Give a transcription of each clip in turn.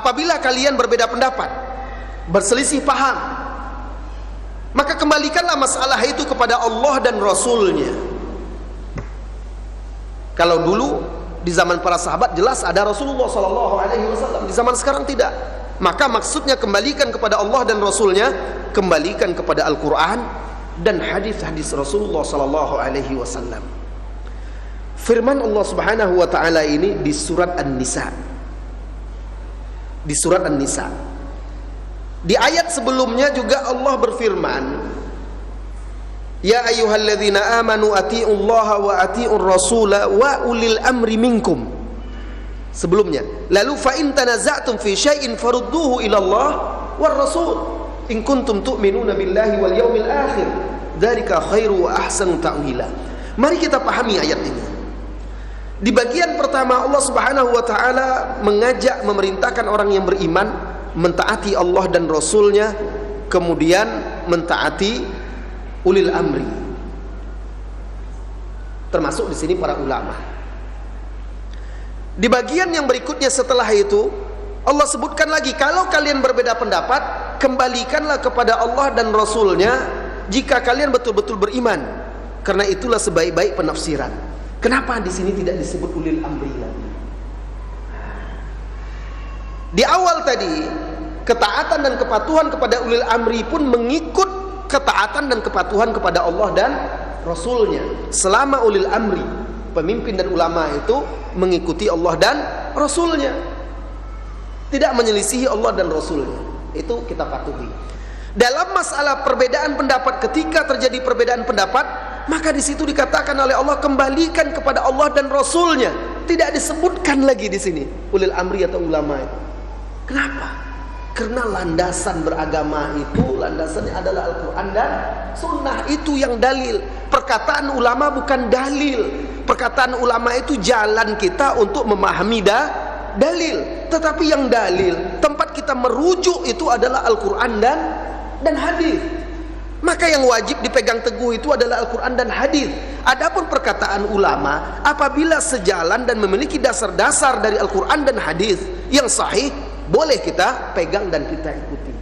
Apabila kalian berbeda pendapat, berselisih paham, maka kembalikanlah masalah itu kepada Allah dan Rasulnya. Kalau dulu di zaman para sahabat jelas ada Rasulullah SAW, di zaman sekarang tidak. Maka maksudnya kembalikan kepada Allah dan Rasulnya, kembalikan kepada Al-Quran dan hadis-hadis Rasulullah SAW. Firman Allah Subhanahu wa Ta'ala ini di surat An-Nisa. Di surat An-Nisa. Di ayat sebelumnya juga Allah berfirman, Ya ayyuhalladzina amanu ati'ullaha wa ati'ur rasula wa ulil amri minkum. Sebelumnya, lalu fa in tanaza'tum fi syai'in farudduhu ila Allah war rasul in kuntum tu'minuna billahi wal yawmil akhir. Dzalika khairu wa ahsanu ta'wila. Mari kita pahami ayat ini. Di bagian pertama Allah Subhanahu wa Ta'ala mengajak, memerintahkan orang yang beriman mentaati Allah dan Rasulnya, kemudian mentaati ulil amri, termasuk di sini para ulama. Di bagian yang berikutnya setelah itu Allah sebutkan lagi, kalau kalian berbeda pendapat, kembalikanlah kepada Allah dan Rasulnya jika kalian betul-betul beriman, karena itulah sebaik-baik penafsiran. Kenapa di sini tidak disebut ulil amri lagi? Di awal tadi, ketaatan dan kepatuhan kepada ulil amri pun mengikut ketaatan dan kepatuhan kepada Allah dan Rasulnya. Selama ulil amri, pemimpin dan ulama itu mengikuti Allah dan Rasulnya, tidak menyelisihi Allah dan Rasulnya, itu kita patuhi. Dalam masalah perbedaan pendapat, ketika terjadi perbedaan pendapat, maka di situ dikatakan oleh Allah, kembalikan kepada Allah dan Rasulnya. Tidak disebutkan lagi di sini ulil amri atau ulama itu. Kenapa? Karena landasan beragama itu, landasannya adalah Al-Quran dan Sunnah. Itu yang dalil. Perkataan ulama bukan dalil. Perkataan ulama itu jalan kita untuk memahami dalil. Tetapi yang dalil, tempat kita merujuk itu adalah Al-Quran dan hadis. Maka yang wajib dipegang teguh itu adalah Al-Quran dan hadis. Adapun perkataan ulama, apabila sejalan dan memiliki dasar-dasar dari Al-Quran dan hadis yang sahih, boleh kita pegang dan kita ikuti.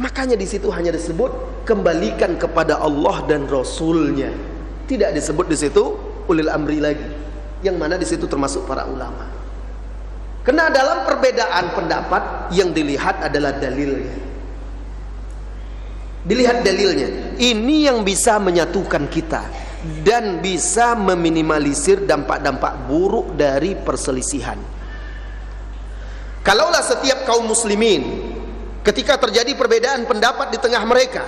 Makanya di situ hanya disebut kembalikan kepada Allah dan Rasulnya. Tidak disebut di situ ulil amri lagi, yang mana di situ termasuk para ulama. Karena dalam perbedaan pendapat yang dilihat adalah dalilnya. Dilihat dalilnya. Ini yang bisa menyatukan kita dan bisa meminimalisir dampak-dampak buruk dari perselisihan. Kalaulah setiap kaum muslimin ketika terjadi perbedaan pendapat di tengah mereka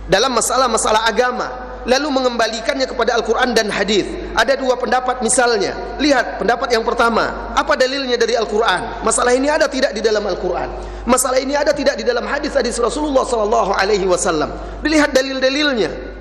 dalam masalah-masalah agama, lalu mengembalikannya kepada Al-Quran dan hadis. Ada dua pendapat misalnya. Lihat pendapat yang pertama, apa dalilnya dari Al-Quran? Masalah ini ada tidak di dalam Al-Quran? Masalah ini ada tidak di dalam hadis-hadis Rasulullah SAW? Dilihat dalil-dalilnya.